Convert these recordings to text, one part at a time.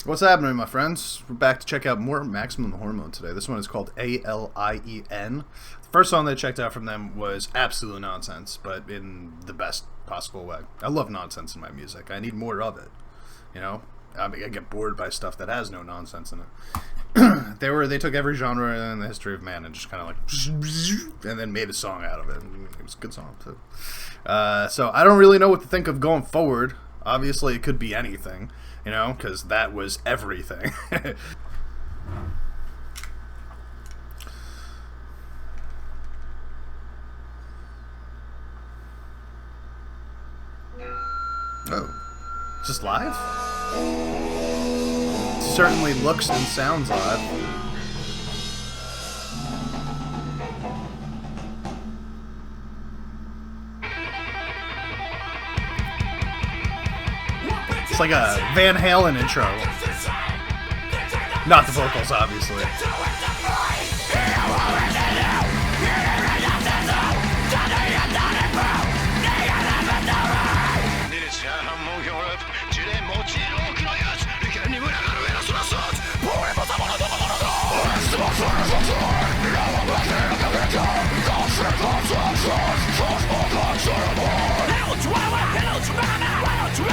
What's happening, my friends? We're back to check out more Maximum Hormone today. This one is called A.L.I.E.N. The first song that I checked out from them was absolute nonsense, but in the best possible way. I love nonsense in my music. I need more of it. You know, I get bored by stuff that has no nonsense in it. They took every genre in the history of man and just kind of like, and then made a song out of it. And it was a good song too. So I don't really know what to think of going forward. Obviously, it could be anything, you know, because that was everything. Oh, just live? Certainly looks and sounds live. It's like a Van Halen intro. Not the vocals, obviously.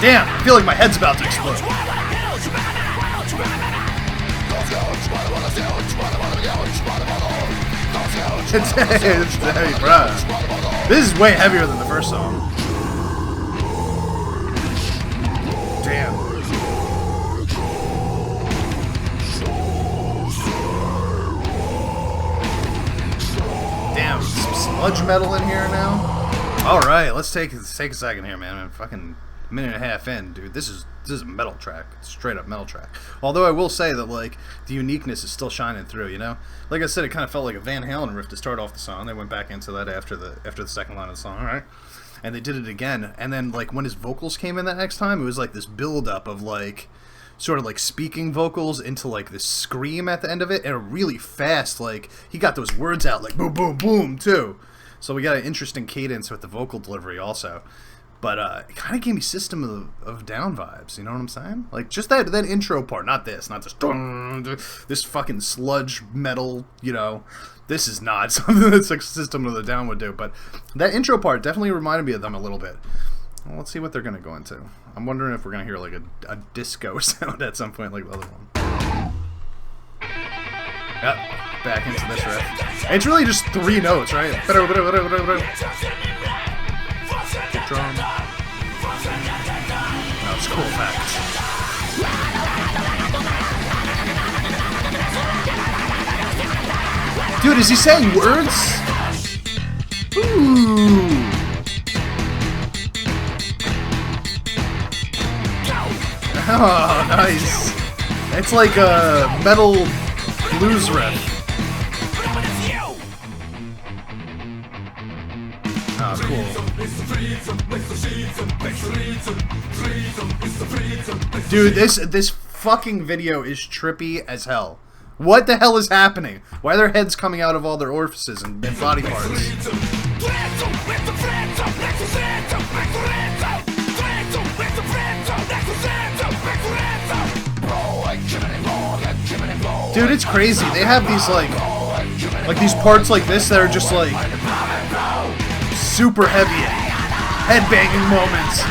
Damn, I feel like my head's about to explode. It's heavy, bruh. This is way heavier than the first song. Damn. Damn, some sludge metal in here now. Alright, let's take a second here, man. I'm fucking minute and a half in, dude. This is a metal track. It's straight up metal track. Although I will say that, like, the uniqueness is still shining through, you know? Like I said, it kind of felt like a Van Halen riff to start off the song. They went back into that after the second line of the song, right? And they did it again. And then, like, when his vocals came in that next time, it was like this build-up of, like, sort of like speaking vocals into like this scream at the end of it, and a really fast, like, he got those words out like boom, boom, boom, too. So we got an interesting cadence with the vocal delivery also. But it kind of gave me System of a Down vibes, you know what I'm saying? Like, just that intro part, not this this fucking sludge metal, you know. This is not something that's like System of a Down would do, but that intro part definitely reminded me of them a little bit. Well, let's see what they're going to go into. I'm wondering if we're going to hear like a disco sound at some point like the other one. Yep, back into this riff. It's really just 3 notes, right? Kick drum. Oh, it's cool effect. Dude, is he saying words? Ooh. Oh, nice. It's like a metal blues riff. Oh, cool. Dude, this fucking video is trippy as hell. What the hell is happening? Why are their heads coming out of all their orifices and body parts? Dude, it's crazy. They have these like these parts like this that are just like super heavy headbanging moments.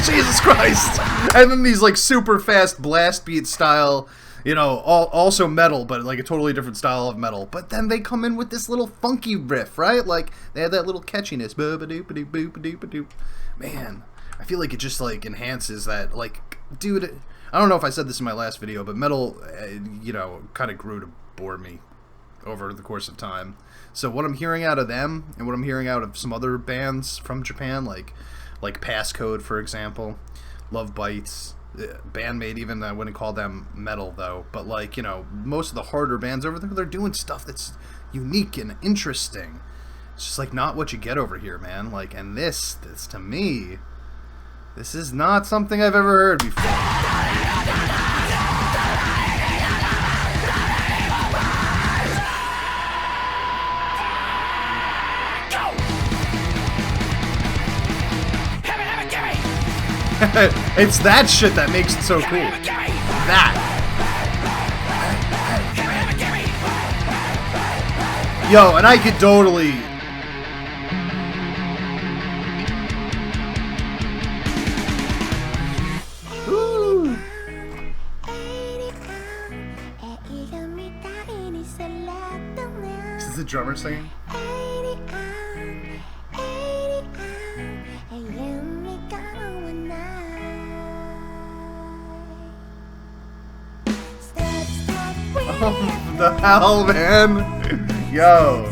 Jesus Christ. And then these like super fast blast beat style, you know, also metal, but like a totally different style of metal. But then they come in with this little funky riff, right? Like they have that little catchiness. Man, I feel like it just like enhances that. Like, dude, I don't know if I said this in my last video, but metal, you know, kind of grew to bore me over the course of time. So what I'm hearing out of them, and what I'm hearing out of some other bands from Japan, like Passcode, for example, Love Bites, Bandmate, even I wouldn't call them metal though, but like, you know, most of the harder bands over there, they're doing stuff that's unique and interesting. It's just like not what you get over here, man. Like, and this to me, this is not something I've ever heard before. It's that shit that makes it so cool. That. Yo, and I could totally... Ooh. Is this the drummer singing? Oh, the hell, man. Yo.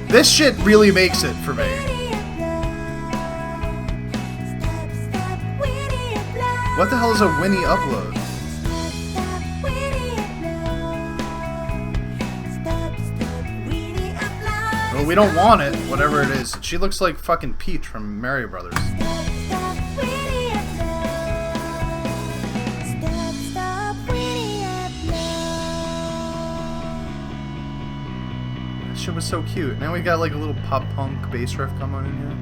This shit really makes it for me. What the hell is a Winnie upload? Well, we don't want it, whatever it is. She looks like fucking Peach from Mario Brothers. Shit was so cute. Now we got like a little pop punk bass riff coming in here.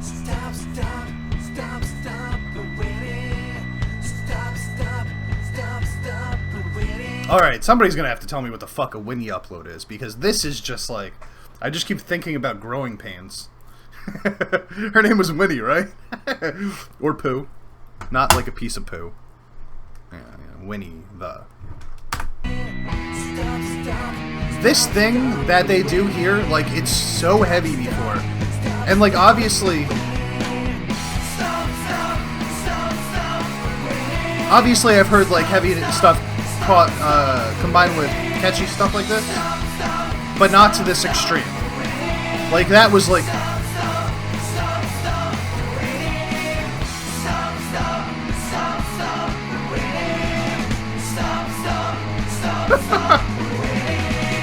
Stop, stop, stop, stop the winning. Stop, stop, stop, stop the winning. Alright, somebody's gonna have to tell me what the fuck a Winnie upload is, because this is just like, I just keep thinking about Growing Pains. Her name was Winnie, right? Or poo. Not like a piece of poo. Yeah, Winnie the... This thing that they do here, like, it's so heavy before. And, like, obviously I've heard, like, heavy stuff combined with catchy stuff like this. But not to this extreme. Like, that was, like...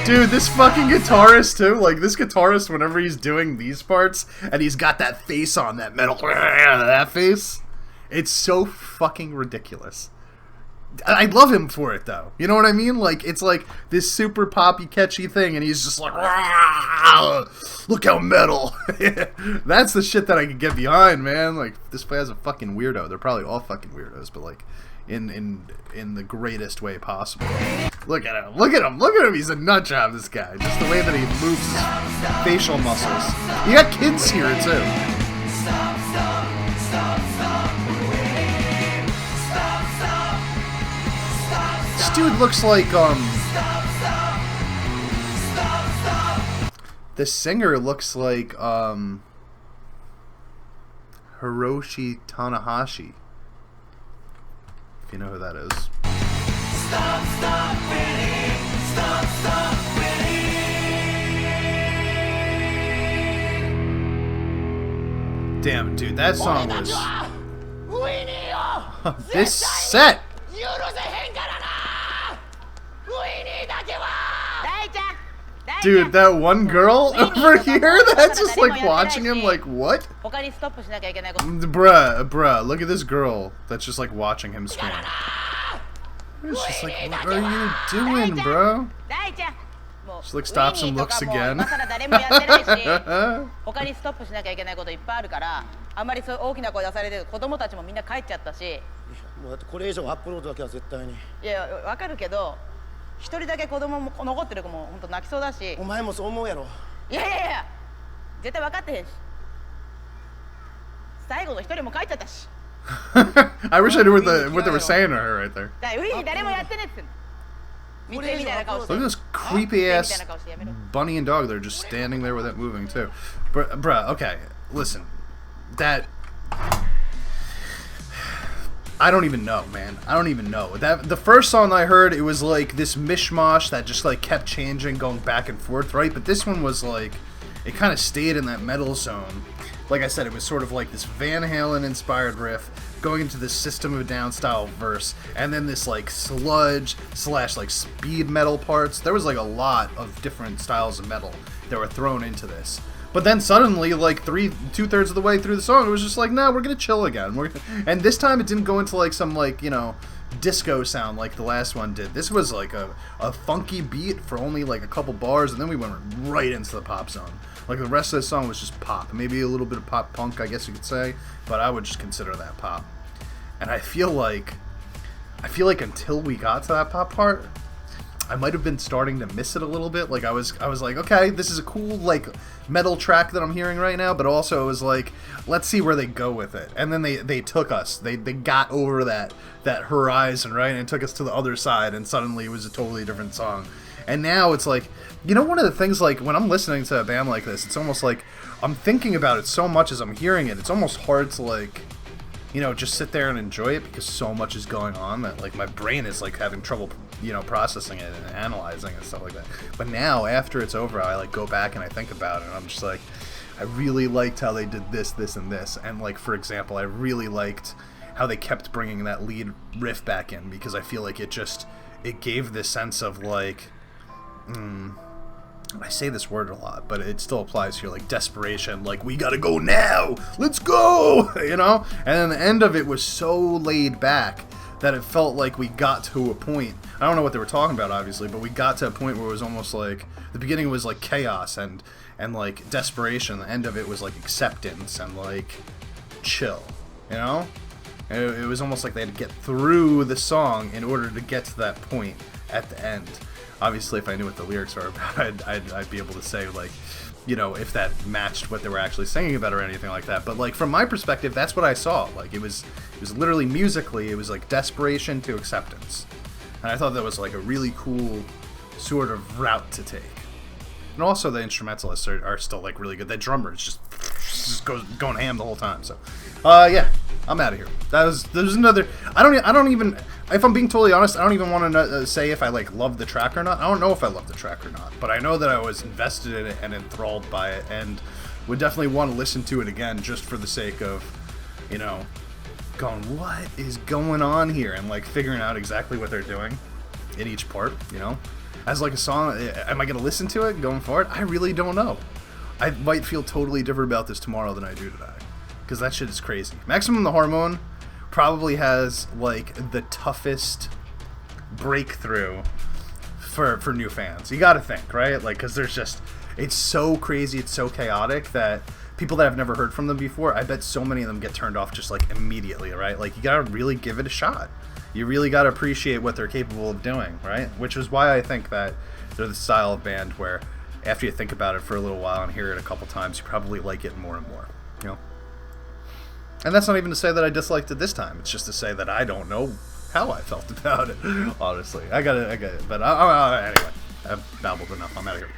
Dude, this fucking guitarist too, like this guitarist whenever he's doing these parts and he's got that face on, that metal, that face, it's so fucking ridiculous. I love him for it though, you know what I mean? Like, it's like this super poppy catchy thing and he's just like, look how metal. That's the shit that I can get behind, man. Like, this guy's a fucking weirdo. They're probably all fucking weirdos, but like in the greatest way possible. Look at him, look at him, look at him, he's a nut job, this guy. Just the way that he moves his facial muscles. You got kids here, too. This dude looks like, the singer looks like, Hiroshi Tanahashi. If you know who that is. Stop, stop winning. Stop, stop winning. Damn, dude, that song was... This set! Dude, that one girl over here that's just like watching him like, what? Bruh, look at this girl that's just like watching him scream. It's just like, what are you doing, bro? She like stops and looks again. I wish I knew what they were saying to her right there. Look at this creepy ass bunny and dog. They're just standing there without moving too. Bruh, okay, listen. That... I don't even know, man. I don't even know. The first song I heard, it was like this mishmash that just like kept changing, going back and forth, right? But this one was like, it kind of stayed in that metal zone. Like I said, it was sort of like this Van Halen inspired riff going into this System of a Down style verse, and then this like sludge / like speed metal parts. There was like a lot of different styles of metal that were thrown into this. But then suddenly, like 2/3 of the way through the song, it was just like, no, we're gonna chill again. And this time it didn't go into like some like, you know, disco sound like the last one did. This was like a funky beat for only like a couple bars, and then we went right into the pop zone. Like the rest of the song was just pop, maybe a little bit of pop punk, I guess you could say, but I would just consider that pop. And I feel like until we got to that pop part, I might have been starting to miss it a little bit. Like I was like, okay, this is a cool like metal track that I'm hearing right now, but also it was like, let's see where they go with it. And then they took us. They got over that horizon, right, and took us to the other side, and suddenly it was a totally different song. And now it's like, you know, one of the things, like when I'm listening to a band like this, it's almost like I'm thinking about it so much as I'm hearing it. It's almost hard to like, you know, just sit there and enjoy it because so much is going on that like my brain is like having trouble, you know, processing it and analyzing and stuff like that. But now after it's over, I like go back and I think about it, and I'm just like, I really liked how they did this, this, and this. And like, for example, I really liked how they kept bringing that lead riff back in, because I feel like it gave this sense of like, I say this word a lot, but it still applies here, like desperation, like we gotta go now, let's go, you know? And then the end of it was so laid back that it felt like we got to a point, I don't know what they were talking about obviously, but we got to a point where it was almost like, the beginning was like chaos and like desperation, the end of it was like acceptance and like chill, you know? And it was almost like they had to get through the song in order to get to that point at the end. Obviously, if I knew what the lyrics were about, I'd be able to say, like, you know, if that matched what they were actually singing about or anything like that. But, like, from my perspective, that's what I saw. Like, it was literally musically, it was, like, desperation to acceptance. And I thought that was, like, a really cool sort of route to take. And also, the instrumentalists are still, like, really good. That drummer is just going ham the whole time. So, yeah, I'm out of here. There's another... I don't even... If I'm being totally honest, I don't even want to say if I like love the track or not. I don't know if I love the track or not, but I know that I was invested in it and enthralled by it, and would definitely want to listen to it again just for the sake of, you know, going, what is going on here, and like figuring out exactly what they're doing in each part, you know. As like a song, am I going to listen to it going forward? I really don't know. I might feel totally different about this tomorrow than I do today, because that shit is crazy. Maximum the Hormone probably has like the toughest breakthrough for new fans. You gotta think, right? Like, because there's just, it's so crazy, it's so chaotic that people that have never heard from them before, I bet so many of them get turned off just like immediately, right? Like, you gotta really give it a shot. You really gotta appreciate what they're capable of doing, right? Which is why I think that they're the style of band where after you think about it for a little while and hear it a couple times, you probably like it more and more, you know? And that's not even to say that I disliked it this time. It's just to say that I don't know how I felt about it, honestly. I got it. But anyway, I've babbled enough. I'm out of here.